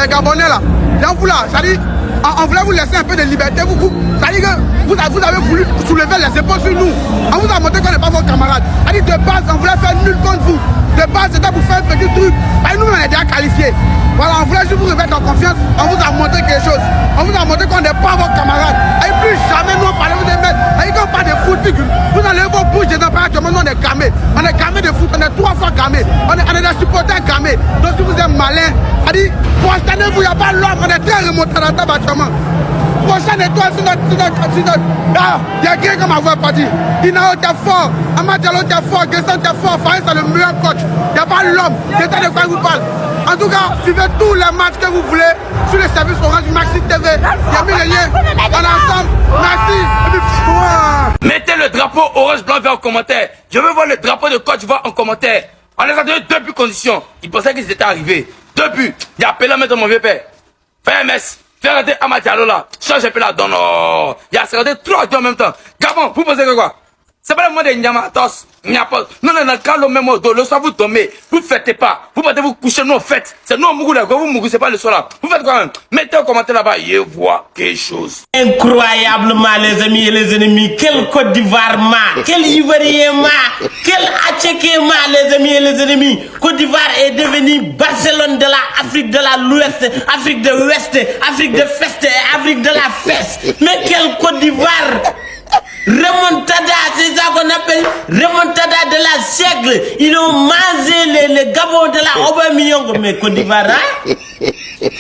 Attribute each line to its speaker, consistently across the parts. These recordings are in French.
Speaker 1: les Gabonais là, vous là, c'est-à-dire, on voulait vous laisser un peu de liberté, c'est-à-dire que vous avez voulu soulever les épaules sur nous. On vous a montré qu'on n'est pas vos camarades. C'est-à-dire de base, on voulait faire nul contre vous. De base, c'était pour faire un petit truc. Nous, on est déjà qualifiés. Voilà, on voulait juste vous remettre en confiance. On vous a montré quelque chose. On vous a montré qu'on n'est pas vos camarades. Et plus jamais nous, on parlait vous des mecs. Et quand on parle de foot, vous enlevez vos bouches dedans. Nous, on est camés. On est camés de foot. On est 3 fois camés. On est des supporters camés. Donc, si vous êtes malin, c'est-à-dire, pour cette année, il n'y a pas l'homme. On est très remonté dans ta bâtiment. Prochaine étoile, c'est notre. Ah, il y a quelqu'un comme avoir parti. Dinao était fort, Amadjalo était fort, Gesson était fort, Faïs c'est le meilleur coach. Il n'y a pas l'homme, c'est de quoi je vous parle. En tout cas, suivez tous les matchs que vous voulez sur le service Orange Maxi TV. Il y a mis le lien. On est ensemble. Merci.
Speaker 2: Mettez le drapeau orange, blanc, vert en commentaire. Je veux voir le drapeau de Côte d'Ivoire en commentaire. On les a donné 2 buts conditions. Ils pensaient qu'ils étaient arrivés. 2 buts. Il a appelé à mettre mon vieux père. Fais un mess. Fais arrêter Amadjalo là. Change un peu la donne. Oh. Il a arrêté 3 en même temps. Gabon, vous pensez que quoi? C'est pas le mot de Nyamatos. Non, non, quand le même dos, le soir vous tombez, vous faites pas. Vous partez vous coucher, nous on fête. C'est nous on mourou là, vous mourou, c'est pas le soir là. Vous faites quoi même? Mettez un commentaire là-bas, et voir quelque chose.
Speaker 3: Incroyablement les amis et les ennemis, quel Côte d'Ivoire ma, quel Ivoirien ma, quel Atchéké ma les amis et les ennemis. Côte d'Ivoire est devenu Barcelone de la Afrique de l'Ouest, Afrique de l'Ouest, Afrique de Feste, Afrique de la fesse. Mais quel Côte d'Ivoire? Remontada, c'est ça qu'on appelle remontada de la siècle. Ils ont mangé les Gabon de la Aubameyang. Mais Côte d'Ivoire, hein?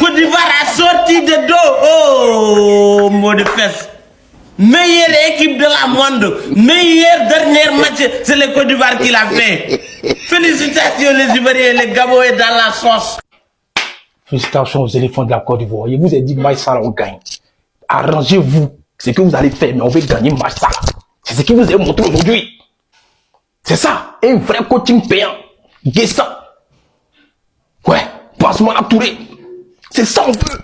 Speaker 3: Côte d'Ivoire a sorti de dos. Oh, mot de fesse. Meilleure équipe de la monde. Meilleur dernier match, c'est le Côte d'Ivoire qui l'a fait. Félicitations les Ivoiriens, les Gabon est dans la sauce.
Speaker 4: Félicitations aux éléphants de la Côte d'Ivoire. Je vous ai dit, Maïsala, on gagne. Arrangez-vous. C'est ce que vous allez faire, mais on veut gagner match ça. C'est ce que vous avez montré aujourd'hui. C'est ça, un vrai coaching payant. Guessant. Ouais, passement à Touré. C'est ça on veut.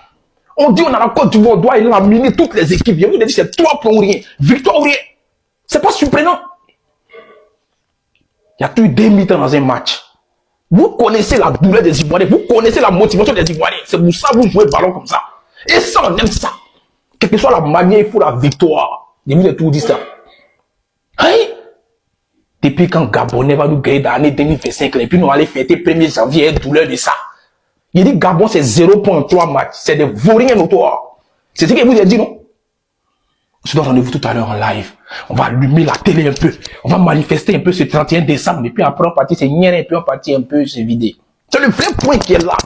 Speaker 4: On dit on a la Côte d'Ivoire, on doit éliminer toutes les équipes. Je vous ai dit c'est 3 points ou rien. Victoire ou rien. C'est pas surprenant. Il y a toujours 2 mi-temps dans un match. Vous connaissez la douleur des Ivoiriens, vous connaissez la motivation des Ivoiriens. C'est pour ça que vous jouez le ballon comme ça. Et ça, on aime ça. Quelle que soit la manière, il faut la victoire. Je vous ai tout dit ça. Hey! Depuis quand Gabonais va nous gagner dans l'année 2025, et puis nous allons fêter 1er janvier, douleur de ça. Il dit Gabon, c'est 0.3 matchs. C'est des vauriens notoires. C'est ce que je vous ai dit, non? On se donne rendez-vous tout à l'heure en live. On va allumer la télé un peu. On va manifester un peu ce 31 décembre. Et puis après, on partit, c'est rien, et puis on partit un peu, c'est vidé. C'est le vrai point qui est là.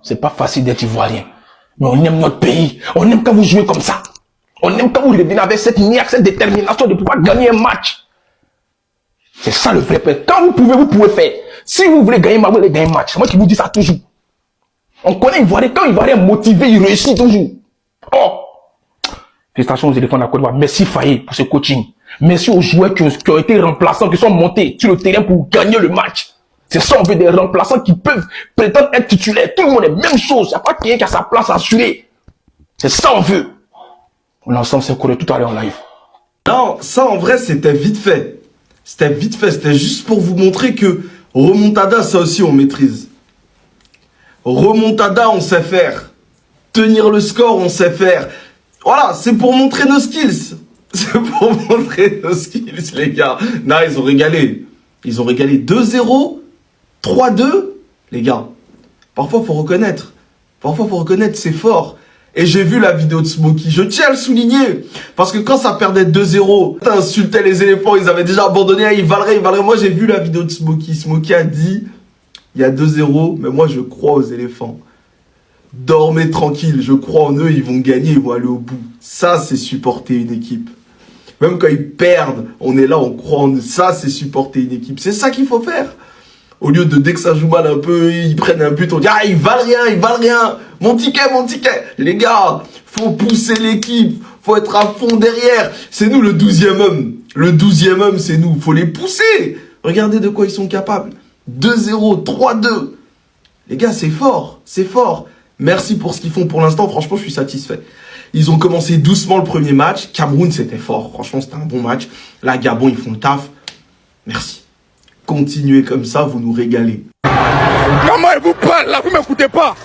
Speaker 4: C'est pas facile d'être ivoirien. Mais on aime notre pays. On aime quand vous jouez comme ça. On aime quand vous revenez avec cette niaque, cette détermination de pouvoir gagner un match. C'est ça le vrai point. Quand vous pouvez faire. Si vous voulez gagner un match, vous voulez gagner un match. C'est moi qui vous dis ça toujours. On connaît Ivoirien. Quand Ivoirien est motivé, il réussit toujours. Oh! Félicitations aux éléphants de la Côte d'Ivoire. Merci Faye pour ce coaching. Merci aux joueurs qui ont été remplaçants, qui sont montés sur le terrain pour gagner le match. C'est ça, on veut des remplaçants qui peuvent prétendre être titulaires. Tout le monde est même chose. Il n'y a pas quelqu'un qui a sa place assurée. C'est ça, on veut. On est ensemble, c'est courir tout à l'heure en live.
Speaker 5: Non, ça en vrai, c'était vite fait. C'était vite fait. C'était juste pour vous montrer que remontada, ça aussi, on maîtrise. Remontada, on sait faire. Tenir le score, on sait faire. Voilà, c'est pour montrer nos skills. C'est pour montrer nos skills, les gars. Non, ils ont régalé. Ils ont régalé 2-0. 3-2, les gars. Parfois, faut reconnaître. Parfois, faut reconnaître, c'est fort. Et j'ai vu la vidéo de Smokey. Je tiens à le souligner. Parce que quand ça perdait 2-0, t'insultais les éléphants, ils avaient déjà abandonné. Ils valeraient. Moi, j'ai vu la vidéo de Smokey. Smokey a dit, il y a 2-0, mais moi, je crois aux éléphants. Dormez tranquille. Je crois en eux. Ils vont gagner. Ils vont aller au bout. Ça, c'est supporter une équipe. Même quand ils perdent, on est là, on croit en eux. Ça, c'est supporter une équipe. C'est ça qu'il faut faire. Au lieu de, dès que ça joue mal un peu, ils prennent un but, on dit, ah, ils valent rien. Mon ticket. Les gars, faut pousser l'équipe. Faut être à fond derrière. C'est nous le 12e homme. Le 12e homme, c'est nous. Faut les pousser. Regardez de quoi ils sont capables. 2-0, 3-2. Les gars, c'est fort. C'est fort. Merci pour ce qu'ils font pour l'instant. Franchement, je suis satisfait. Ils ont commencé doucement le premier match. Cameroun, c'était fort. Franchement, c'était un bon match. Là, Gabon, ils font le taf. Merci. Continuez comme ça, vous nous régalez.
Speaker 1: Maman, elle vous parle là, vous m'écoutez pas.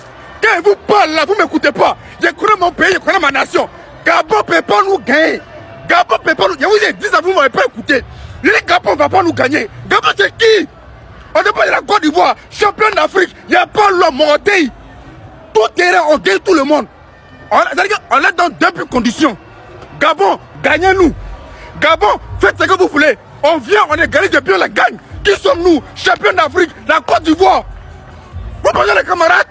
Speaker 1: Quand je vous parle là, vous ne m'écoutez pas. Je connais mon pays, je connais ma nation. Gabon ne peut pas nous gagner. Gabon ne peut pas nous gagner. Je vous ai dit ça, vous ne m'avez pas écouté. Je dis Gabon ne va pas nous gagner. Gabon c'est qui? On ne parle de la Côte d'Ivoire, champion d'Afrique. Il n'y a pas l'homme monté. Tout terrain, on gagne tout le monde. On est dans deux conditions. Gabon, gagnez-nous. Gabon, faites ce que vous voulez. On vient, on est gagné depuis on la gagne. Qui sommes-nous? Champion d'Afrique, la Côte d'Ivoire. Vous pensez les camarades?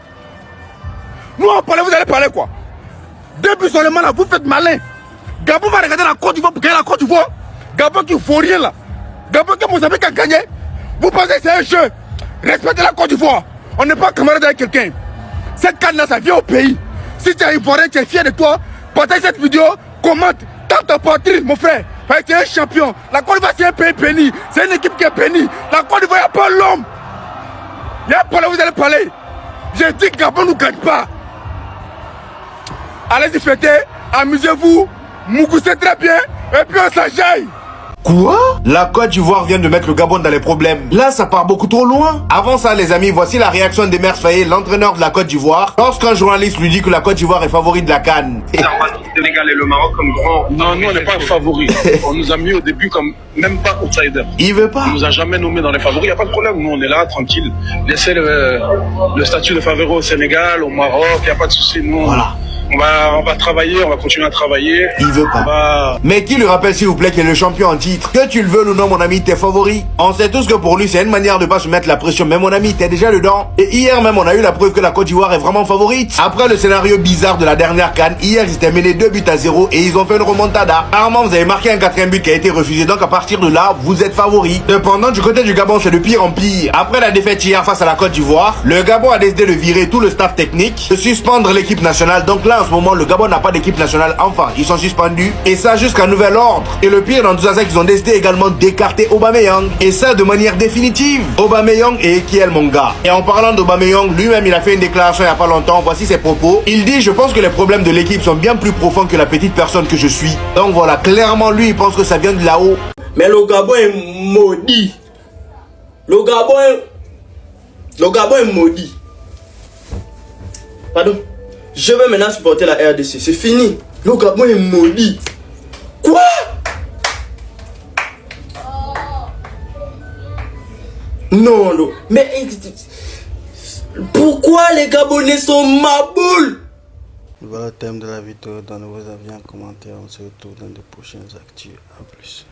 Speaker 1: Nous on parle, vous allez parler quoi? Depuis seulement là, vous faites malin. Gabon va regarder la Côte d'Ivoire pour gagner la Côte d'Ivoire. Gabon qui ne faut rien là. Gabon que Mozambique a gagné. Vous pensez que c'est un jeu? Respectez la Côte d'Ivoire. On n'est pas camarade avec quelqu'un. Cette canne là, ça vient au pays. Si tu es ivoirien, tu es fier de toi, partage cette vidéo, commente, tape ta poitrine, mon frère. Tu es un champion. La Côte d'Ivoire, c'est un pays béni. C'est une équipe qui est bénie. La Côte d'Ivoire, il n'y a pas l'homme. Il n'y a pas là, vous allez parler. J'ai dit que Gabon ne nous gagne pas. Allez-y fêter, amusez-vous, mougoussez très bien, et puis on s'ajaille.
Speaker 6: Quoi? La Côte d'Ivoire vient de mettre le Gabon dans les problèmes. Là, ça part beaucoup trop loin. Avant ça, les amis, voici la réaction d'Emer Faé, l'entraîneur de la Côte d'Ivoire, lorsqu'un journaliste lui dit que la Côte d'Ivoire est favori de la CAN.
Speaker 7: Le Sénégal et le Maroc comme grand. Non, nous on n'est pas favoris. On nous a mis au début comme même pas outsider.
Speaker 6: Il veut pas.
Speaker 7: On nous a jamais nommés dans les favoris. Il n'y a pas de problème. Nous on est là, tranquille. Laissez le statut de favori au Sénégal, au Maroc. Il n'y a pas de souci. Nous,
Speaker 6: voilà.
Speaker 7: On va travailler, on va continuer à travailler.
Speaker 6: Il veut pas. Mais qui lui rappelle s'il vous plaît qu'il est le champion en titre? Que tu le veux ou non mon ami, t'es favori. On sait tous que pour lui c'est une manière de pas se mettre la pression. Mais mon ami, t'es déjà dedans. Et hier même on a eu la preuve que la Côte d'Ivoire est vraiment favorite. Après le scénario bizarre de la dernière CAN, hier ils étaient menés 2-0 et ils ont fait une remontada. Apparemment vous avez marqué un 4e but qui a été refusé. Donc à partir de là, vous êtes favori. Cependant du côté du Gabon c'est de pire en pire. Après la défaite hier face à la Côte d'Ivoire, le Gabon a décidé de virer tout le staff technique, de suspendre l'équipe nationale. Donc là en ce moment le Gabon n'a pas d'équipe nationale, enfin ils sont suspendus et ça jusqu'à nouvel ordre. Et le pire dans tout ça c'est qu'ils ont décidé également d'écarter Aubameyang et ça de manière définitive. Aubameyang et Ekiel mon gars. Et en parlant d'Aubameyang, lui-même il a fait une déclaration il n'y a pas longtemps, voici ses propos. Il dit je pense que les problèmes de l'équipe sont bien plus profonds que la petite personne que je suis. Donc voilà, clairement lui il pense que ça vient de là-haut.
Speaker 3: Mais le Gabon est maudit. Le Gabon est maudit. Pardon. Je vais maintenant supporter la RDC. C'est fini. Le Gabon est maudit. Quoi? Non, non. Mais pourquoi les Gabonais sont maboules?
Speaker 8: Voilà le thème de la vidéo. Donnez vos avis en commentaire. On se retrouve dans de prochaines actus. A plus.